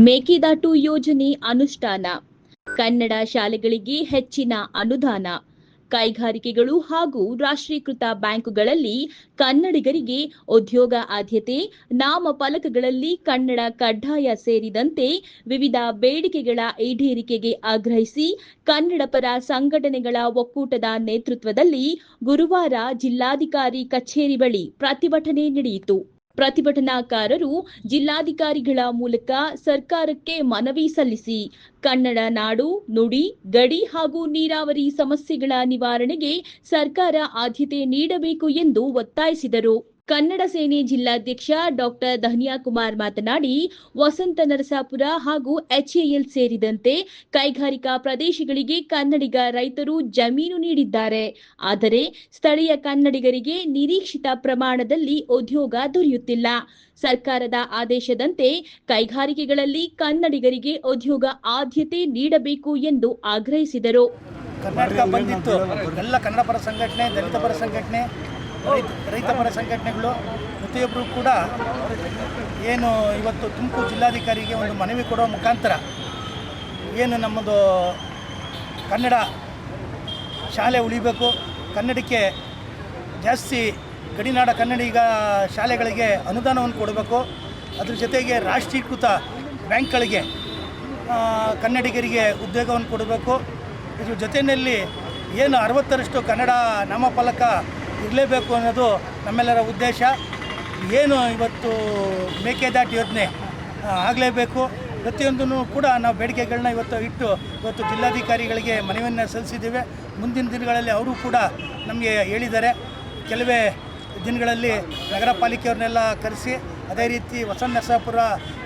ಮೇಕೆದಾಟು ಯೋಜನೆ ಅನುಷ್ಠಾನ, ಕನ್ನಡ ಶಾಲೆಗಳಿಗೆ ಹೆಚ್ಚಿನ ಅನುದಾನ, ಕೈಗಾರಿಕೆಗಳು ಹಾಗೂ ರಾಷ್ಟ್ರೀಕೃತ ಬ್ಯಾಂಕುಗಳಲ್ಲಿ ಕನ್ನಡಿಗರಿಗೆ ಉದ್ಯೋಗ ಆದ್ಯತೆ, ನಾಮಫಲಕಗಳಲ್ಲಿ ಕನ್ನಡ ಕಡ್ಡಾಯ ಸೇರಿದಂತೆ ವಿವಿಧ ಬೇಡಿಕೆಗಳ ಈಡೇರಿಕೆಗೆ ಆಗ್ರಹಿಸಿ ಕನ್ನಡಪರ ಸಂಘಟನೆಗಳ ಒಕ್ಕೂಟದ ನೇತೃತ್ವದಲ್ಲಿ ಗುರುವಾರ ಜಿಲ್ಲಾಧಿಕಾರಿ ಕಚೇರಿ ಬಳಿ ಪ್ರತಿಭಟನೆ ನಡೆಯಿತು. ಪ್ರತಿಭಟನಾಕಾರರು ಜಿಲ್ಲಾಧಿಕಾರಿಗಳ ಮೂಲಕ ಸರ್ಕಾರಕ್ಕೆ ಮನವಿ ಸಲ್ಲಿಸಿ ಕನ್ನಡ ನಾಡು, ನುಡಿ, ಗಡಿ ಹಾಗೂ ನೀರಾವರಿ ಸಮಸ್ಯೆಗಳ ನಿವಾರಣೆಗೆ ಸರ್ಕಾರ ಆದ್ಯತೆ ನೀಡಬೇಕು ಎಂದು ಒತ್ತಾಯಿಸಿದರು. ಕನ್ನಡ ಸೇನೆ ಜಿಲ್ಲಾಧ್ಯಕ್ಷ ಡಾಕ್ಟರ್ ಧನ್ಯಾಕುಮಾರ್ ಮಾತನಾಡಿ, ವಸಂತ ನರಸಾಪುರ ಹಾಗೂ ಎಚ್ಎಎಲ್ ಸೇರಿದಂತೆ ಕೈಗಾರಿಕಾ ಪ್ರದೇಶಗಳಿಗೆ ಕನ್ನಡಿಗ ರೈತರು ಜಮೀನು ನೀಡಿದ್ದಾರೆ. ಆದರೆ ಸ್ಥಳೀಯ ಕನ್ನಡಿಗರಿಗೆ ನಿರೀಕ್ಷಿತ ಪ್ರಮಾಣದಲ್ಲಿ ಉದ್ಯೋಗ ದೊರೆಯುತ್ತಿಲ್ಲ. ಸರ್ಕಾರದ ಆದೇಶದಂತೆ ಕೈಗಾರಿಕೆಗಳಲ್ಲಿ ಕನ್ನಡಿಗರಿಗೆ ಉದ್ಯೋಗ ಆದ್ಯತೆ ನೀಡಬೇಕು ಎಂದು ಆಗ್ರಹಿಸಿದರು. ಕರ್ನಾಟಕ ಬಂದಿತ್ತು, ಎಲ್ಲ ಕನ್ನಡ ಪರ ಸಂಘಟನೆ, ದಲಿತ ಪರ ಸಂಘಟನೆ, ರೈತ ಪರ ಸಂಘಟನೆಗಳು ಪ್ರತಿಯೊಬ್ಬರು ಕೂಡ ಏನು ಇವತ್ತು ತುಮಕೂರು ಜಿಲ್ಲಾಧಿಕಾರಿಗೆ ಒಂದು ಮನವಿ ಕೊಡೋ ಮುಖಾಂತರ ಏನು ನಮ್ಮದು ಕನ್ನಡ ಶಾಲೆ ಉಳಿಬೇಕು, ಕನ್ನಡಕ್ಕೆ ಜಾಸ್ತಿ ಗಡಿನಾಡ ಕನ್ನಡಿಗ ಶಾಲೆಗಳಿಗೆ ಅನುದಾನವನ್ನು ಕೊಡಬೇಕು, ಅದ್ರ ಜೊತೆಗೆ ರಾಷ್ಟ್ರೀಕೃತ ಬ್ಯಾಂಕ್ಗಳಿಗೆ ಕನ್ನಡಿಗರಿಗೆ ಉದ್ಯೋಗವನ್ನು ಕೊಡಬೇಕು. ಇದ್ರ ಜೊತೆಯಲ್ಲಿ ಏನು 60ರಷ್ಟು ಕನ್ನಡ ನಾಮಫಲಕ ಇರಲೇಬೇಕು ಅನ್ನೋದು ನಮ್ಮೆಲ್ಲರ ಉದ್ದೇಶ. ಏನು ಇವತ್ತು ಮೇಕೆದಾಟು ಯೋಜನೆ ಆಗಲೇಬೇಕು, ಪ್ರತಿಯೊಂದೂ ಕೂಡ ನಾವು ಬೇಡಿಕೆಗಳನ್ನ ಇವತ್ತು ಜಿಲ್ಲಾಧಿಕಾರಿಗಳಿಗೆ ಮನವಿಯನ್ನು ಸಲ್ಲಿಸಿದ್ದೇವೆ. ಮುಂದಿನ ದಿನಗಳಲ್ಲಿ ಅವರು ಕೂಡ ನಮಗೆ ಹೇಳಿದ್ದಾರೆ. ಕೆಲವೇ ದಿನಗಳಲ್ಲಿ ನಗರ ಪಾಲಿಕೆಯವ್ರನ್ನೆಲ್ಲ ಕರೆಸಿ, ಅದೇ ರೀತಿ ವಸಂತ ನರಸಾಪುರ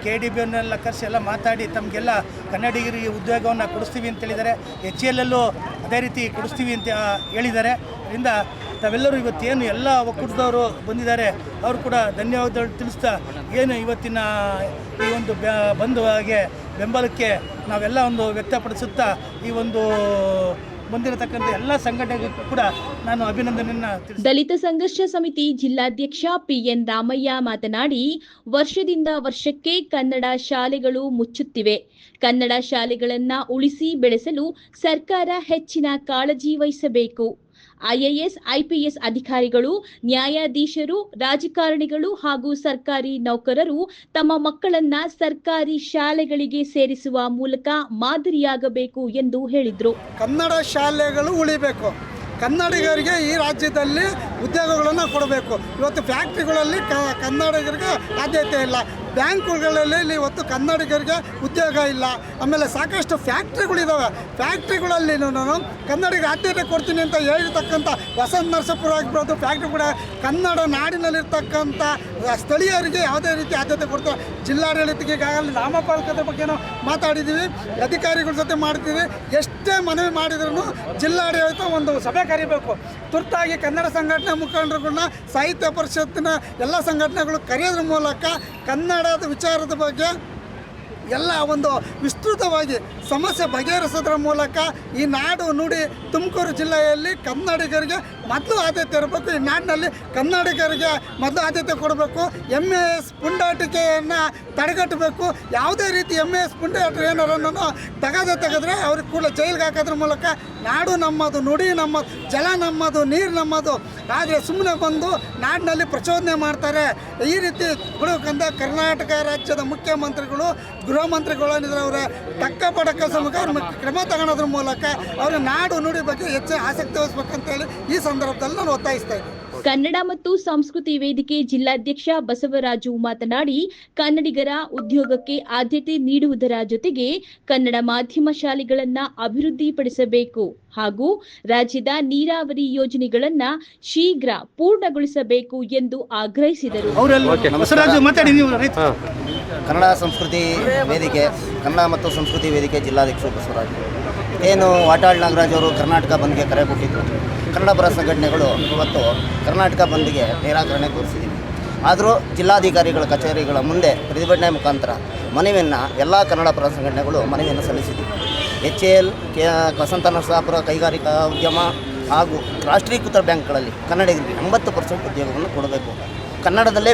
KDBಯವ್ರನ್ನೆಲ್ಲ ಕರೆಸಿ ಎಲ್ಲ ಮಾತಾಡಿ ತಮಗೆಲ್ಲ ಕನ್ನಡಿಗರಿಗೆ ಉದ್ಯೋಗವನ್ನು ಕೊಡಿಸ್ತೀವಿ ಅಂತ ಹೇಳಿದ್ದಾರೆ. HCLಲ್ಲೂ ಅದೇ ರೀತಿ ಕೊಡಿಸ್ತೀವಿ ಅಂತ ಹೇಳಿದ್ದಾರೆ. ಇದರಿಂದ ತಾವೆಲ್ಲರೂ ಇವತ್ತೇನು ಎಲ್ಲ ಒಕ್ಕೂಟದವರು ಬಂದಿದ್ದಾರೆ, ಅವರು ಕೂಡ ಧನ್ಯವಾದಗಳು ತಿಳಿಸ್ತಾ, ಏನು ಇವತ್ತಿನ ಈ ಒಂದು ಬಂಧುಗೆ ಬೆಂಬಲಕ್ಕೆ ನಾವೆಲ್ಲ ಒಂದು ವ್ಯಕ್ತಪಡಿಸುತ್ತಾ ಈ ಒಂದು ಬಂದಿರತಕ್ಕಂಥ ಎಲ್ಲ ಸಂಘಟನೆಗೂ ಕೂಡ ನಾನು ಅಭಿನಂದನೆಯನ್ನು ತಿಳಿಸ್ತೇನೆ. ದಲಿತ ಸಂಘರ್ಷ ಸಮಿತಿ ಜಿಲ್ಲಾಧ್ಯಕ್ಷ PN ರಾಮಯ್ಯ ಮಾತನಾಡಿ, ವರ್ಷದಿಂದ ವರ್ಷಕ್ಕೆ ಕನ್ನಡ ಶಾಲೆಗಳು ಮುಚ್ಚುತ್ತಿವೆ. ಕನ್ನಡ ಶಾಲೆಗಳನ್ನು ಉಳಿಸಿ ಬೆಳೆಸಲು ಸರ್ಕಾರ ಹೆಚ್ಚಿನ ಕಾಳಜಿ ವಹಿಸಬೇಕು. IAS, IPS ಅಧಿಕಾರಿಗಳು, ನ್ಯಾಯಾಧೀಶರು, ರಾಜಕಾರಣಿಗಳು ಹಾಗೂ ಸರ್ಕಾರಿ ನೌಕರರು ತಮ್ಮ ಮಕ್ಕಳನ್ನ ಸರ್ಕಾರಿ ಶಾಲೆಗಳಿಗೆ ಸೇರಿಸುವ ಮೂಲಕ ಮಾದರಿಯಾಗಬೇಕು ಎಂದು ಹೇಳಿದರು. ಕನ್ನಡ ಶಾಲೆಗಳು ಉಳಿಬೇಕು, ಕನ್ನಡಿಗರಿಗೆ ಈ ರಾಜ್ಯದಲ್ಲಿ ಉದ್ಯೋಗಗಳನ್ನು ಕೊಡಬೇಕು. ಇವತ್ತು ಫ್ಯಾಕ್ಟ್ರಿಗಳಲ್ಲಿ ಕನ್ನಡಿಗರಿಗೆ ಆದ್ಯತೆ ಇಲ್ಲ, ಬ್ಯಾಂಕುಗಳಲ್ಲಿ ಇವತ್ತು ಕನ್ನಡಿಗರಿಗೆ ಉದ್ಯೋಗ ಇಲ್ಲ. ಆಮೇಲೆ ಸಾಕಷ್ಟು ಫ್ಯಾಕ್ಟ್ರಿಗಳಿದ್ದಾವೆ, ಫ್ಯಾಕ್ಟ್ರಿಗಳಲ್ಲಿ ಕನ್ನಡಿಗರಿಗೆ ಆದ್ಯತೆ ಕೊಡ್ತೀನಿ ಅಂತ ಹೇಳಿರ್ತಕ್ಕಂಥ ವಸಂತ ನರಸಾಪುರ ಆಗಿರ್ಬೋದು ಫ್ಯಾಕ್ಟ್ರಿ ಕೂಡ ಕನ್ನಡ ನಾಡಿನಲ್ಲಿರ್ತಕ್ಕಂಥ ಸ್ಥಳೀಯರಿಗೆ ಯಾವುದೇ ರೀತಿ ಆದ್ಯತೆ ಕೊಡ್ತಾರೆ. ಜಿಲ್ಲಾಡಳಿತಕ್ಕೆ ಈಗಾಗಲೇ ನಾಮಫಲಕದ ಬಗ್ಗೆ ನಾವು ಮಾತಾಡಿದ್ದೀವಿ, ಅಧಿಕಾರಿಗಳ ಜೊತೆ ಮಾಡ್ತೀವಿ. ಎಷ್ಟೇ ಮನವಿ ಮಾಡಿದ್ರೂ ಜಿಲ್ಲಾಡಳಿತ ಒಂದು ಸಭೆ ಕರಿಬೇಕು. ತುರ್ತಾಗಿ ಕನ್ನಡ ಸಂಘಟನೆ ಮುಖಂಡರುಗಳನ್ನ, ಸಾಹಿತ್ಯ ಪರಿಷತ್ತಿನ ಎಲ್ಲ ಸಂಘಟನೆಗಳು ಕರೆಯೋದ್ರ ಮೂಲಕ ಕನ್ನಡದ ವಿಚಾರದ ಬಗ್ಗೆ ಎಲ್ಲ ಒಂದು ವಿಸ್ತೃತವಾಗಿ ಸಮಸ್ಯೆ ಬಗೆಹರಿಸೋದ್ರ ಮೂಲಕ ಈ ನಾಡು ನುಡಿ ತುಮಕೂರು ಜಿಲ್ಲೆಯಲ್ಲಿ ಕನ್ನಡಿಗರಿಗೆ ಮೊದಲು ಆದ್ಯತೆ ಇರಬೇಕು. ಈ ನಾಡಿನಲ್ಲಿ ಕನ್ನಡಿಗರಿಗೆ ಮೊದಲು ಆದ್ಯತೆ ಕೊಡಬೇಕು. MAS ಪುಂಡಾಟಿಕೆಯನ್ನು ತಡೆಗಟ್ಟಬೇಕು. ಯಾವುದೇ ರೀತಿ MAS ಪುಂಡಾಟಿಕೆ ಏನಾರನ್ನು ತೆಗೆದ್ರೆ ಅವ್ರಿಗೆ ಕೂಡ ಜೈಲಿಗೆ ಹಾಕೋದ್ರ ಮೂಲಕ ನಾಡು ನಮ್ಮದು, ನುಡಿ ನಮ್ಮದು, ಜಲ ನಮ್ಮದು, ನೀರು ನಮ್ಮದು. ಆದರೆ ಸುಮ್ಮನೆ ಬಂದು ನಾಡಿನಲ್ಲಿ ಪ್ರಚೋದನೆ ಮಾಡ್ತಾರೆ. ಈ ರೀತಿ ಬಿಡಬೇಕಂದ ಕರ್ನಾಟಕ ರಾಜ್ಯದ ಮುಖ್ಯಮಂತ್ರಿಗಳು, ಗೃಹ ಮಂತ್ರಿಗಳೇನಿದ್ರೆ ಅವರ ತಕ್ಕ ಪಡಕ ಸಮೇತ ಅವ್ರ ಕ್ರಮ ತಗೊಳೋದ್ರ ಮೂಲಕ ಅವರ ನಾಡು ನುಡಿ ಬಗ್ಗೆ ಹೆಚ್ಚು ಆಸಕ್ತಿ ವಹಿಸಬೇಕಂತೇಳಿ ಈ ಸಂದರ್ಭದಲ್ಲಿ ನಾನು ಒತ್ತಾಯಿಸ್ತಾ ಇದ್ದೀನಿ. ಕನ್ನಡ ಮತ್ತು ಸಂಸ್ಕೃತಿ ವೇದಿಕೆ ಜಿಲ್ಲಾಧ್ಯಕ್ಷ ಬಸವರಾಜು ಮಾತನಾಡಿ, ಕನ್ನಡಿಗರ ಉದ್ಯೋಗಕ್ಕೆ ಆದ್ಯತೆ ನೀಡುವುದರ ಜೊತೆಗೆ ಕನ್ನಡ ಮಾಧ್ಯಮ ಶಾಲೆಗಳನ್ನು ಅಭಿವೃದ್ಧಿಪಡಿಸಬೇಕು ಹಾಗೂ ರಾಜ್ಯದ ನೀರಾವರಿ ಯೋಜನೆಗಳನ್ನ ಶೀಘ್ರ ಪೂರ್ಣಗೊಳಿಸಬೇಕು ಎಂದು ಆಗ್ರಹಿಸಿದರು. ಕನ್ನಡ ಸಂಸ್ಕೃತಿ ವೇದಿಕೆ, ಕನ್ನಡ ಮತ್ತು ಸಂಸ್ಕೃತಿ ವೇದಿಕೆ ಜಿಲ್ಲಾಧ್ಯಕ್ಷರು ಬಸವರಾಜ್. ಏನು ವಾಟಾಳ್ ನಾಗರಾಜ್ ಅವರು ಕರ್ನಾಟಕ ಬಂದ್ಗೆ ಕರೆ ಕೊಟ್ಟಿದ್ದರು. ಕನ್ನಡ ಪರ ಸಂಘಟನೆಗಳು ಇವತ್ತು ಕರ್ನಾಟಕ ಬಂದ್ಗೆ ನಿರಾಕರಣೆ ತೋರಿಸಿದ್ದೀವಿ. ಆದರೂ ಜಿಲ್ಲಾಧಿಕಾರಿಗಳ ಕಚೇರಿಗಳ ಮುಂದೆ ಪ್ರತಿಭಟನೆ ಮುಖಾಂತರ ಮನವಿಯನ್ನು ಎಲ್ಲ ಕನ್ನಡ ಪರ ಸಂಘಟನೆಗಳು ಮನವಿಯನ್ನು ಸಲ್ಲಿಸಿದ್ದೀವಿ. HAL, ವಸಂತ ನರಸಾಪುರ ಕೈಗಾರಿಕಾ ಉದ್ಯಮ ಹಾಗೂ ರಾಷ್ಟ್ರೀಕೃತ ಬ್ಯಾಂಕ್ಗಳಲ್ಲಿ ಕನ್ನಡಿಗರಿಗೆ 80% ಉದ್ಯೋಗವನ್ನು ಕೊಡಬೇಕು. ಕನ್ನಡದಲ್ಲೇ